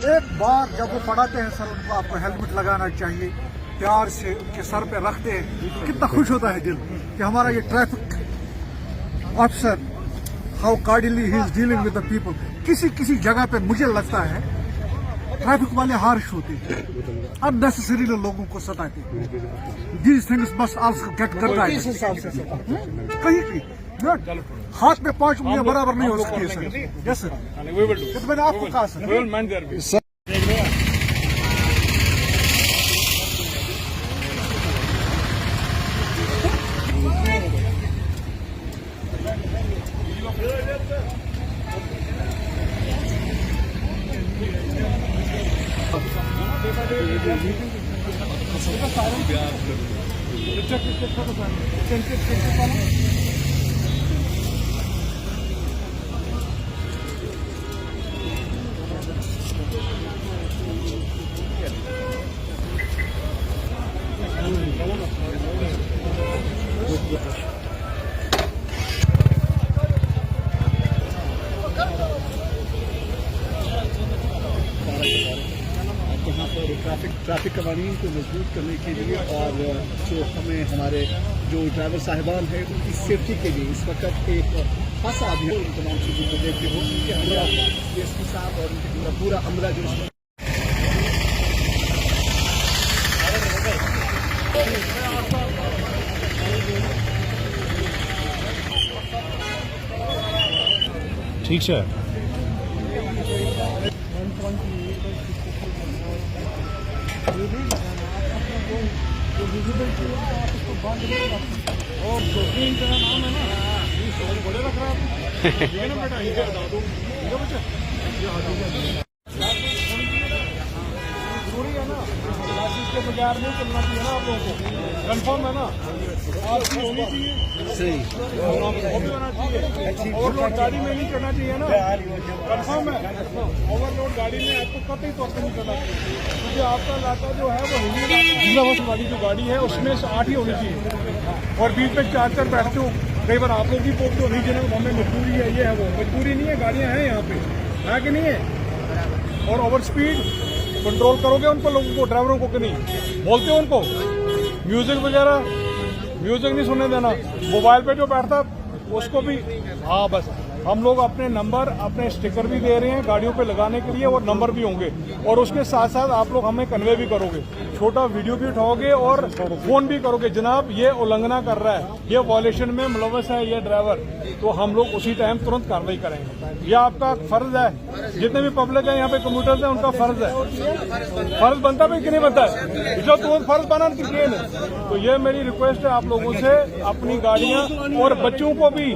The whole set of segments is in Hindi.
एक बार जब वो पढ़ाते हैं सर, उनको आपको हेलमेट लगाना चाहिए, प्यार से उनके सर पे रखते हैं, कितना खुश होता है दिल कि हमारा ये traffic officer how cordially he is dealing with the people. किसी किसी जगह पे मुझे लगता है ट्रैफिक वाले हार्श होते हैं, अननेसेसरी लोगों को सताते हैं। These things must also get करता है कहीं की हाथ में 5 उंगलियां बराबर नहीं हो सकती है सर। यस सर, तो मैंने आपको कहा सर। ट्रैफिक कवानीन को मजबूत करने के लिए और जो हमें हमारे जो ड्राइवर साहिबान हैं उनकी सेफ्टी के लिए इस वक्त एक खासा अभियान इन तमाम चीज़ों को देखते हो कि हमारा DSP साहब और उनका पूरा अमला जो ठीक है। और प्रोटीन का नाम है ना, बड़े रख रहा है ना बेटा, ये बता दो बच्चा, जरूरी है ना, लाइसेंस के बगैर नहीं चलना चाहिए ना आप लोगों को, कंफर्म है ना, आपकी होनी चाहिए सही, वो भी होना चाहिए। ओवरलोड गाड़ी में नहीं करना चाहिए ना, कंफर्म है। ओवरलोड गाड़ी में आपको कतई तौर पर नहीं करना चाहिए, क्योंकि आपका इलाका जो है वो हिंदी वाली जो गाड़ी है उसमें से 8 ही होनी चाहिए, और बीच में 4 बैठते हो। कई बार आप लोग भी बोलते हो रीजनल हमें मजबूरी है, ये है वो, मजबूरी नहीं है, गाड़ियाँ हैं यहाँ पे, है कि नहीं है। और ओवर स्पीड कंट्रोल करोगे उनको, लोगों को, ड्राइवरों को कि नहीं बोलते हो उनको, म्यूजिक वगैरह, म्यूजिक नहीं सुनने देना, मोबाइल पे जो बैठता उसको भी। हाँ बस, हम लोग अपने नंबर, अपने स्टिकर भी दे रहे हैं गाड़ियों पे लगाने के लिए, और नंबर भी होंगे, और उसके साथ साथ आप लोग हमें कन्वे भी करोगे, छोटा वीडियो भी उठाओगे और फोन भी करोगे, जनाब ये उल्लंघना कर रहा है, ये वॉयलेशन में मुलव्वस है ये ड्राइवर, तो हम लोग उसी टाइम तुरंत कार्रवाई करेंगे। यह आपका फर्ज है, जितने भी पब्लिक है यहाँ पे कम्यूटर्स हैं उनका फर्ज है। फर्ज बनता है कि नहीं बनता है, जो तुरंत फर्ज बना की ट्रेन है। तो ये मेरी रिक्वेस्ट है आप लोगों से, अपनी गाड़ियां और बच्चों को भी,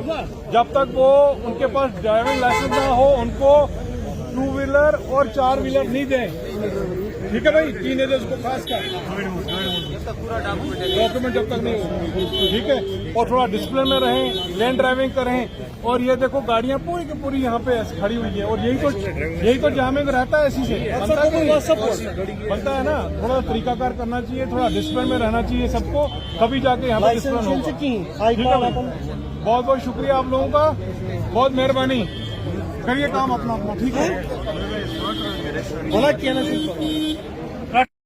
जब तक वो उनके पास ड्राइविंग लाइसेंस ना हो, उनको 2 व्हीलर और 4 व्हीलर नहीं दें, ठीक है भाई, टीनेजर्स को खास कर डॉक्यूमेंट जब तक नहीं हो, ठीक है। और थोड़ा डिसिप्लिन में रहें, लेन ड्राइविंग करें। और ये देखो गाड़ियां पूरी की पूरी यहाँ पे खड़ी हुई है, और यही तो जामे में रहता है, इसी से बनता है ना। थोड़ा तरीकाकार करना चाहिए, थोड़ा डिसिप्लिन में रहना चाहिए सबको, कभी जाके यहाँ पे डिसिप्लिन होगा। बहुत बहुत शुक्रिया आप लोगों का, बहुत मेहरबानी, करिए काम अपना अपना, ठीक है। बोला किया ना,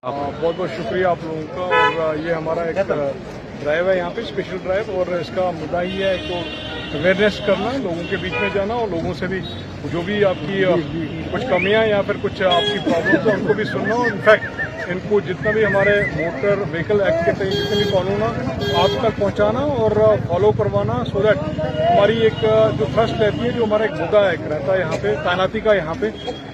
बहुत बहुत शुक्रिया आप लोगों का। और ये हमारा एक ड्राइव है यहाँ पे, स्पेशल ड्राइव, और इसका मुद्दा ही है तो अवेयरनेस करना, लोगों के बीच में जाना, और लोगों से भी जो भी आपकी कुछ कमियां या फिर कुछ आपकी प्रॉब्लम्स है उनको भी सुनना, और इनफैक्ट इनको जितना भी हमारे मोटर व्हीकल एक्ट के तहत जितने भी कानून आप तक पहुंचाना और फॉलो करवाना, सो दैट हमारी एक जो थ्रस्ट रहती है, जो हमारा एक मुद्दा एक रहता है यहाँ पे तैनाती का, यहाँ पे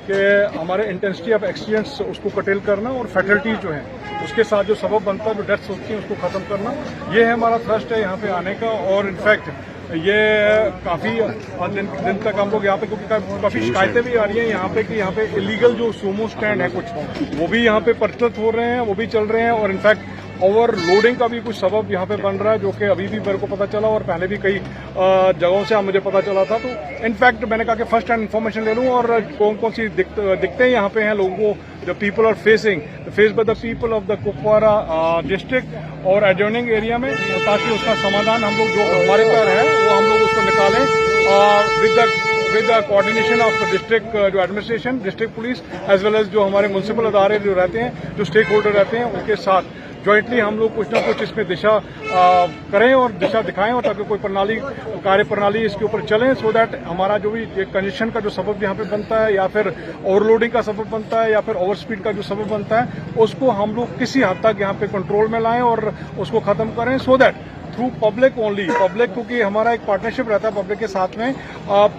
कि हमारे इंटेंसिटी ऑफ एक्सीडेंट्स उसको कटेल करना, और फैटलिटीज जो हैं उसके साथ जो सबब बनता है, जो डेथ्स होती हैं, उसको खत्म करना, ये है हमारा थ्रस्ट है यहाँ पे आने का। और इनफैक्ट ये काफ़ी दिन तक हम लोग यहाँ पे, क्योंकि काफ़ी शिकायतें भी आ रही हैं यहाँ पे कि यहाँ पे इलीगल जो सूमो स्टैंड है कुछ, वो भी यहाँ पे प्रचलित हो रहे हैं, वो भी चल रहे हैं, और इनफैक्ट ओवरलोडिंग का भी कुछ सबब यहाँ पे बन रहा है, जो कि अभी भी मेरे को पता चला, और पहले भी कई जगहों से मुझे पता चला था। तो इनफैक्ट मैंने कहा कि फर्स्ट हैंड इन्फॉर्मेशन ले लूँ, और कौन कौन सी दिक्कतें यहाँ पे हैं लोगों को, the people are face by the people of the Kupwara district और एडजॉइनिंग एरिया में, ताकि उसका समाधान हम लोग जो हमारे पास है वो हम लोग उसको निकालें विद कोऑर्डिनेशन ऑफ डिस्ट्रिक्ट जो administration, district police as well as जो हमारे म्युनिसिपल अदारे जो रहते हैं, जो स्टेक होल्डर रहते हैं, उनके साथ जॉइंटली हम लोग कुछ ना कुछ इसमें दिशा करें और दिशा दिखाएं, और ताकि कोई कार्य प्रणाली इसके ऊपर चलें, सो दैट हमारा जो भी कंजेशन का जो सबब यहाँ पे बनता है, या फिर ओवरलोडिंग का सबब बनता है, या फिर ओवर स्पीड का जो सबब बनता है, उसको हम लोग किसी हद तक यहाँ पे कंट्रोल में लाएं और उसको खत्म करें, so that through public only, public, क्योंकि हमारा एक पार्टनरशिप रहता है पब्लिक के साथ में,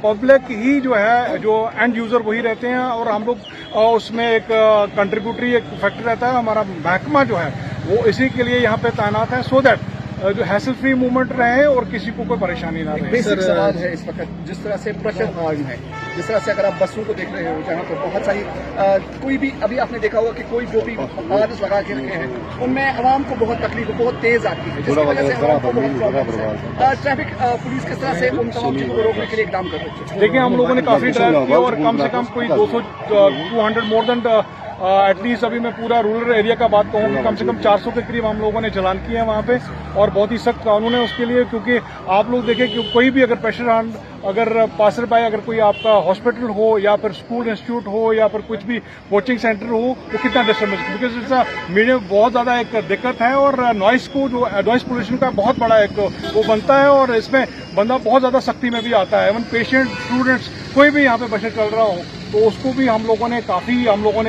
पब्लिक ही जो है, जो एंड यूजर वही रहते हैं, और हम लोग उसमें एक कंट्रीब्यूटरी एक फैक्टर रहता है, हमारा महकमा जो है वो इसी के लिए यहाँ पे तैनात है, सो दैट जो हैसल फ्री मूवमेंट रहे और किसी को कोई परेशानी ना रहे। बेसिक सवाल है इस वक्त, जिस तरह से प्रेशर आर्म है, जिस तरह से अगर आप बसों को देख रहे हो जहाँ पर बहुत सारी कोई भी, अभी आपने देखा होगा कि कोई जो भी आदेश लगा के रखे हैं उनमें आवाम को बहुत तकलीफ, बहुत तेज आती है, जिसकी वजह से आवाम को बहुत प्रॉब्लम है। ट्रैफिक पुलिस किस तरह से उन तमाम चीजों को रोकने के लिए इकदाम कर रही है? देखिए, हम लोगों ने काफी ड्राइव किया और कम से कम कोई 200 मोर देन एटलीस्ट, अभी मैं पूरा रूरल एरिया का बात कहूँ, कम से कम 400 के करीब हम लोगों ने चालान किए हैं वहाँ पे, और बहुत ही सख्त कानून है उसके लिए, क्योंकि आप लोग देखें कि कोई भी अगर प्रेशर अगर पासर बाय, अगर कोई आपका हॉस्पिटल हो या फिर स्कूल इंस्टीट्यूट हो या फिर कुछ भी कोचिंग सेंटर हो, वो कितना डिस्टर्बेंस, बिकॉज इसका मीडिया बहुत ज्यादा एक दिक्कत है, और नॉइस को जो नॉइस पोल्यूशन का बहुत बड़ा एक वो बनता है, और इसमें बंदा बहुत ज्यादा सख्ती में भी आता है। इवन पेशेंट, स्टूडेंट्स, कोई भी यहाँ पे बस चल रहा हो तो उसको भी हम लोगों ने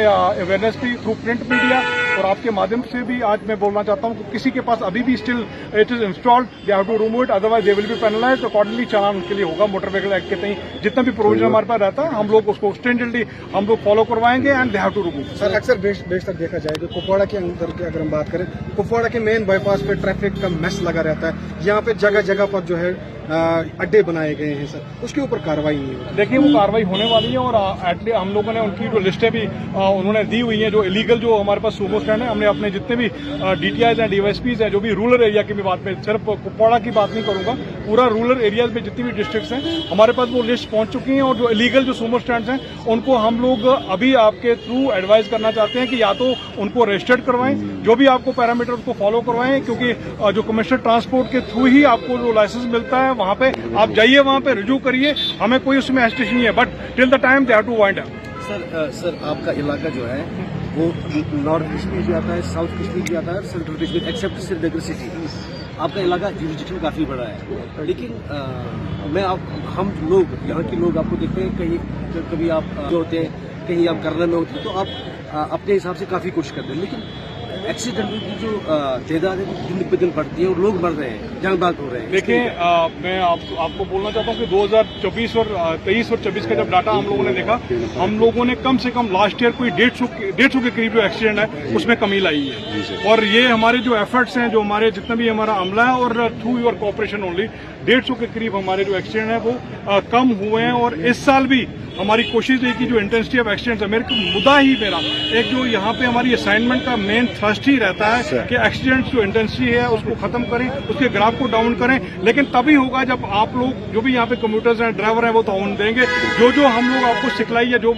अवेयरनेस की थ्रू प्रिंट मीडिया और आपके माध्यम से भी आज मैं बोलना चाहता हूँ कि किसी के पास अभी भी still it is installed, they have to remove it, otherwise they will be penalised, accordingly challan उनके लिए होगा। मोटर व्हीकल एक्ट के तहत जितना भी प्रोविजन हमारे पास रहता है, हम लोग उसको स्ट्रिंजेंटली हम लोग फॉलो करवाएंगे, and they have to remove. Sir, अक्सर बेशतर देखा जाए तो कुपवाड़ा के अंदर की अगर हम बात करें, कुपवाड़ा के मेन बाईपास पे ट्रैफिक का मेस लगा रहता है, यहाँ पे जगह जगह पर जो है अड्डे बनाए गए हैं सर, उसके ऊपर कार्रवाई नहीं होती। देखिए, वो कार्रवाई होने वाली है, और एटलीस्ट हम लोगों ने उनकी जो लिस्टें भी उन्होंने दी हुई हैं, जो इलीगल जो हमारे पास सूमो स्टैंड है, हमने अपने जितने भी डीटीआईज हैं, डीवाईएसपीज हैं, जो भी रूरल एरिया की भी बात में, सिर्फ कुपवाड़ा की बात नहीं करूंगा, पूरा रूरल एरियाज में जितनी भी डिस्ट्रिक्ट्स हैं हमारे पास वो लिस्ट पहुंच चुकी हैं, और जो इलीगल जो सूमो स्टैंड हैं उनको हम लोग अभी आपके थ्रू एडवाइज करना चाहते हैं कि या तो उनको रजिस्टर्ड करवाएं, जो भी आपको पैरामीटर उसको फॉलो करवाएं, क्योंकि जो कमिश्नर ट्रांसपोर्ट के थ्रू ही आपको जो लाइसेंस मिलता है, वहां पे आप जाइए, वहां पे रिज्यू करिए, हमें कोई उसमें हेजिटेशन नहीं है, but till the time they have to wind up. Sir आपका इलाका जो है वो नॉर्थ कश्मीर भी आता है, साउथ कश्मीर भी आता है, central Kashmir except Srinagar city. आपका इलाका जुरिडिक्शन काफी बड़ा है, लेकिन हम लोग यहाँ के लोग आपको देखते हैं, कहीं कभी आप जो होते हैं, कहीं आप करने में होते हैं, तो आप अपने हिसाब से काफी कोशिश करते हैं, लेकिन एक्सीडेंट की जो तादाद है दिन पे दिन बढ़ती है और लोग मर रहे हैं, जान बात हो रहे हैं। देखिए, मैं आपको बोलना चाहता हूँ कि 2024 और 23 और 24 का जब डाटा हम लोगों ने देखा, हम लोगों ने कम से कम लास्ट ईयर कोई 150 के करीब जो एक्सीडेंट है उसमें कमी लाई है, और ये हमारे जो एफर्ट्स हैं, जो हमारे जितना भी हमारा अमला है, और थ्रू योर कोऑपरेशन ओनली 150 के करीब हमारे जो एक्सीडेंट है वो कम हुए हैं। और इस साल भी हमारी कोशिश है कि जो इंटेंसिटी ऑफ एक्सीडेंट्स है, मेरा मुद्दा ही मेरा एक जो यहाँ पे हमारी असाइनमेंट का मेन थ्रस्ट ही रहता है कि एक्सीडेंट्स जो इंटेंसिटी है उसको खत्म करें, उसके ग्राफ को डाउन करें, लेकिन तभी होगा जब आप लोग जो भी यहाँ पे कम्यूटर्स हैं, ड्राइवर हैं, वो ताउन देंगे। जो हम लोग आपको सिखलाई है, जो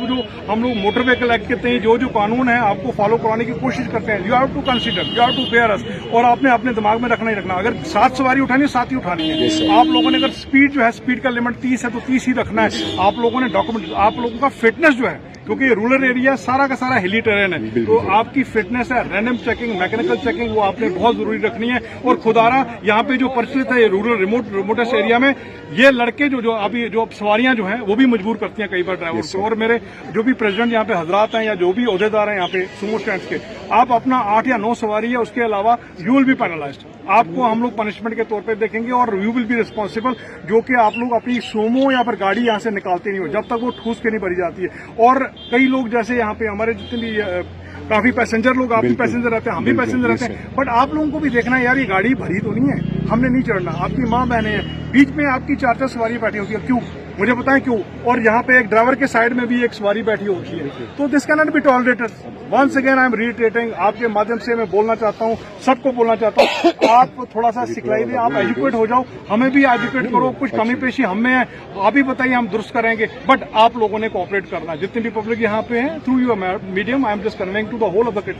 हम लोग मोटर व्हीकल एक्ट के तहत जो कानून है आपको फॉलो करवाने की कोशिश करते हैं, you have to consider, you have to bear us, और आपने अपने दिमाग में रखना ही रखना, अगर 7 सवारी उठानी है 7 ही उठानी है। आप लोगों ने अगर स्पीड जो है, स्पीड का लिमिट 30 है तो 30 ही रखना है। आप लोगों ने डॉक्यूमेंट, आप लोगों का फिटनेस जो है, क्योंकि रूरल एरिया सारा का सारा हिली टेरेन है, तो आपकी फिटनेस है, रैंडम चेकिंग, मैकेनिकल चेकिंग, वो आपने बहुत जरूरी रखनी है। और खुदारा यहाँ पे जो प्रचलित है रूरल रिमोटेस्ट एरिया में, ये लड़के जो अभी जो सवारियां जो हैं वो भी मजबूर करती हैं कई बार ड्राइवर को। और मेरे जो भी प्रेसिडेंट यहाँ पे हजरात हैं या जो भी ओहदेदार हैं यहाँ पे सुमो स्टैंड के, आप अपना 8 या 9 सवारी है, उसके अलावा यू विल बी पैनलाइज्ड, आपको हम लोग पनिशमेंट के तौर पे देखेंगे, और यू विल बी रिस्पॉन्सिबल, जो कि आप लोग अपनी सोमो या फिर गाड़ी यहाँ से निकालते नहीं हो जब तक वो ठूस के नहीं भरी जाती है। और कई लोग जैसे यहाँ पे हमारे जितने भी काफी पैसेंजर लोग, आप भी पैसेंजर रहते हैं, हम भी पैसेंजर रहते हैं, बट आप लोगों को भी देखना है यार, ये गाड़ी भरी तो नहीं है, हमने नहीं चढ़ना, आपकी माँ बहनें हैं, बीच में आपकी 4-4 सवारी बैठी होती है, क्यों? मुझे बताएं क्यों? और यहाँ पे एक ड्राइवर के साइड में भी एक सवारी बैठी होती है, तो this can not be tolerated. Once again I am reiterating, आपके माध्यम से मैं बोलना चाहता हूँ, सबको बोलना चाहता हूँ, आप थोड़ा सा सिखलाई दें, आप एजुकेट हो जाओ, हमें भी एजुकेट करो, कुछ कमी पेशी हमें है, आप ही बताइए, हम दुरुस्त करेंगे, बट आप लोगों ने कोऑपरेट करना है। जितनी भी पब्लिक यहाँ पे है, through your medium I am just conveying to the whole of the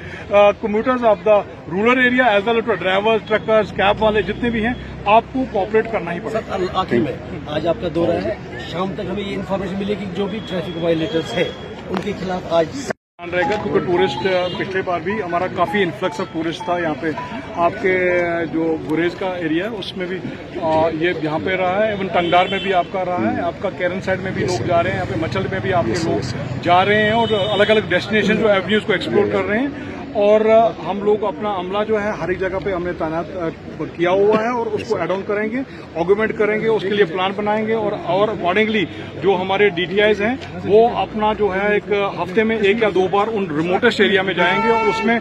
commuters of the rural area as well as drivers, truckers, cab वाले जितने भी हैं, आपको कोऑपरेट करना ही पड़ेगा। सर आखिर में आज आपका दौरा है, शाम तक हमें ये इन्फॉर्मेशन मिलेगी कि जो भी ट्रैफिक वायलेटर्स है उनके खिलाफ आज ध्यान रहेगा, क्योंकि टूरिस्ट पिछले बार भी हमारा काफ़ी इन्फ्लक्स ऑफ टूरिस्ट था यहाँ पे। आपके जो गुरेज का एरिया है उसमें भी ये यहाँ पे रहा है, इवन टंगडार में भी आपका रहा है, आपका केरन साइड में भी लोग जा रहे हैं, यहाँ पे मचल में भी आपके लोग जा रहे हैं और अलग अलग डेस्टिनेशन जो एवेन्यूज को एक्सप्लोर कर रहे हैं। और हम लोग अपना अमला जो है हर एक जगह पे हमने तैनात किया हुआ है और उसको एड ऑन करेंगे, ऑगुमेंट करेंगे, उसके लिए प्लान बनाएंगे और अकॉर्डिंगली जो हमारे डीटीआईज हैं वो अपना जो है एक हफ्ते में 1 या 2 बार उन रिमोटेस्ट एरिया में जाएंगे और उसमें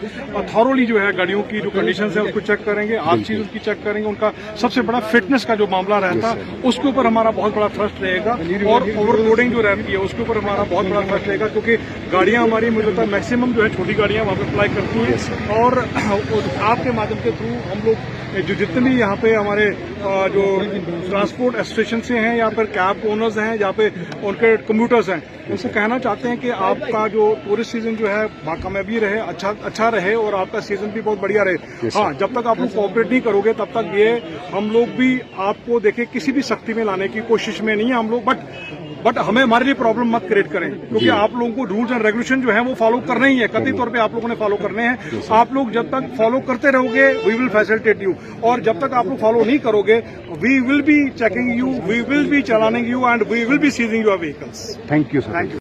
थॉरोली जो है गाड़ियों की जो कंडीशंस है उसको चेक करेंगे, हर चीज उसकी चेक करेंगे। उनका सबसे बड़ा फिटनेस का जो मामला रहता है उसके ऊपर हमारा बहुत बड़ा थ्रस्ट रहेगा और ओवरलोडिंग जो रहती है उसके ऊपर हमारा बहुत बड़ा थ्रस्ट रहेगा, क्योंकि गाड़ियां हमारी मुझे लगता है मैक्सिमम जो है छोटी गाड़ियां वहां पर अप्लाई करती है और आपके माध्यम के थ्रू हम लोग जो जितने भी यहाँ पे हमारे जो ट्रांसपोर्ट एसोसिएशन से हैं या फिर कैब ओनर्स हैं या पे उनके कम्यूटर्स हैं, उनसे कहना चाहते हैं कि आपका जो टूरिस्ट सीजन जो है कामयाबी रहे, अच्छा रहे और आपका सीजन भी बहुत बढ़िया रहे। हाँ, जब तक आप लोग कोऑपरेट नहीं करोगे तब तक ये हम लोग भी आपको देखे किसी भी सख्ती में लाने की कोशिश में नहीं है हम लोग, बट हमें हमारे लिए प्रॉब्लम मत क्रिएट करें, क्योंकि आप लोगों को रूल्स एंड रेगुलेशन जो है वो फॉलो करना ही है, कतई तौर पे आप लोगों ने फॉलो करने हैं। आप लोग जब तक फॉलो करते रहोगे वी विल फैसिलिटेट यू, और जब तक आप लोग फॉलो नहीं करोगे we will be checking you, we will be challaning you and we will be seizing your vehicles. Thank you sir. Thank you.